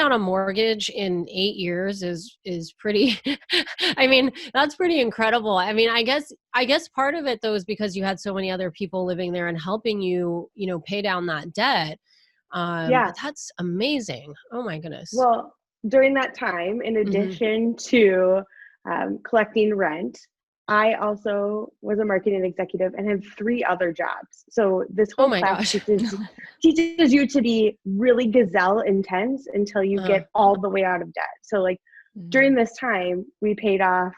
down a mortgage in 8 years is pretty, I mean, that's pretty incredible. I mean, I guess part of it though is because you had so many other people living there and helping you, pay down that debt. Yeah. But that's amazing. Oh my goodness. Well, during that time, in Hmm. addition to collecting rent, I also was a marketing executive and had 3 other jobs. So this Oh whole my class gosh. teaches you to be really gazelle intense until you Uh-huh. get all the way out of debt. So like during Mhm. this time, we paid off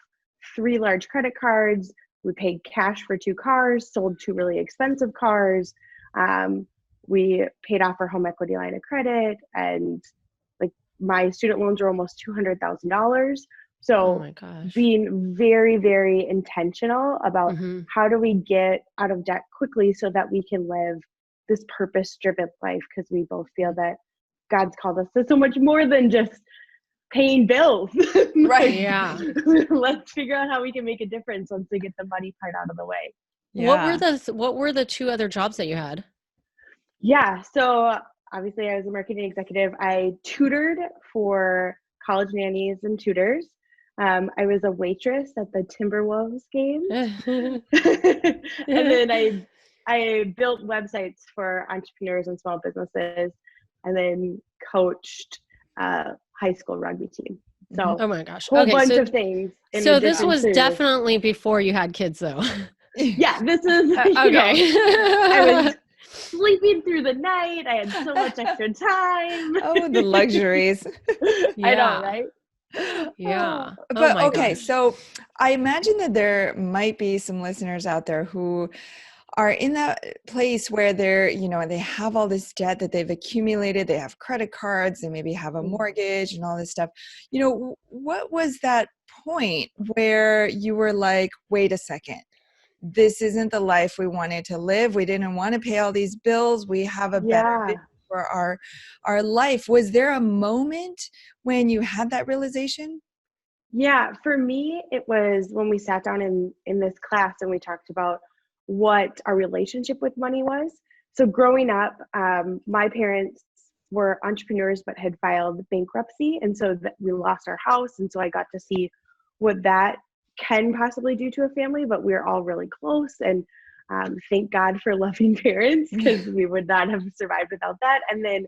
3 large credit cards. We paid cash for 2 cars, sold 2 really expensive cars. Um, we paid off our home equity line of credit, and like my student loans are almost $200,000. Oh So my gosh. being very, very intentional about Hmm. how do we get out of debt quickly so that we can live this purpose-driven life, because we both feel that God's called us to so much more than just paying bills. Right. Like, Yeah. let's figure out how we can make a difference once we get the money part out of the way. Yeah. What were the 2 other jobs that you had? Yeah, so obviously I was a marketing executive. I tutored for college nannies and tutors. I was a waitress at the Timberwolves games. And then I built websites for entrepreneurs and small businesses, and then coached a high school rugby team. Mhm. So Oh my gosh. whole Okay, bunch so of things in this addition was to, definitely before you had kids though. yeah, this is, Okay. I was sleeping through the night. I had so much extra time. Oh, the luxuries. I know, Yeah. right? Yeah. Oh But my okay, gosh. so I imagine that there might be some listeners out there who are in that place where they're, they have all this debt that they've accumulated. They have credit cards, they maybe have a mortgage and all this stuff. What was that point where you were like, wait a second, this isn't the life we wanted to live. We didn't want to pay all these bills. We have a better Yeah. vision for our life. Was there a moment when you had that realization? Yeah, for me, it was when we sat down in this class and we talked about what our relationship with money was. So growing up, my parents were entrepreneurs but had filed bankruptcy, and so that we lost our house, and so I got to see what that can possibly do to a family. But we we're all really close, and thank God for loving parents, because we would not have survived without that. And then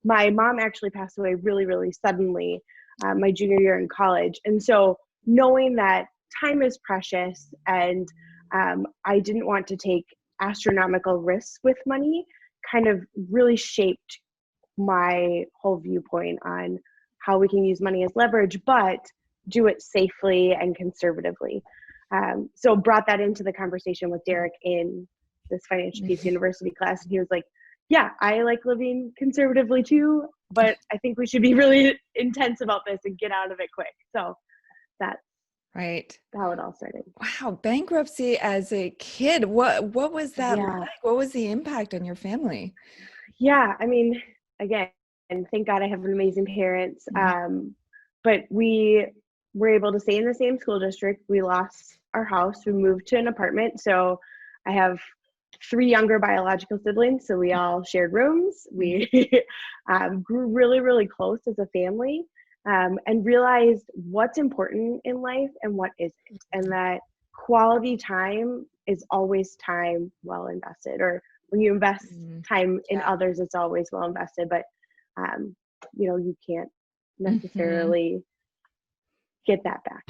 my mom actually passed away really, really suddenly my junior year in college. And so knowing that time is precious, and I didn't want to take astronomical risks with money, kind of really shaped my whole viewpoint on how we can use money as leverage, but do it safely and conservatively. So brought that into the conversation with Darik in this Financial Peace University class. And he was like, yeah, I like living conservatively too, but I think we should be really intense about this and get out of it quick. So that's Right. how it all started. Wow, bankruptcy as a kid. What was that Yeah. like? What was the impact on your family? Yeah. I mean, again, and thank God I have amazing parents. Mhm. But we were able to stay in the same school district. We lost our house. We moved to an apartment. So I have 3 younger biological siblings. So we all shared rooms. We grew really, really close as a family, and realized what's important in life and what isn't. And that quality time is always time well invested, or when you invest Mm, time in yeah. others, it's always well invested. But you can't Mhm. necessarily get that back.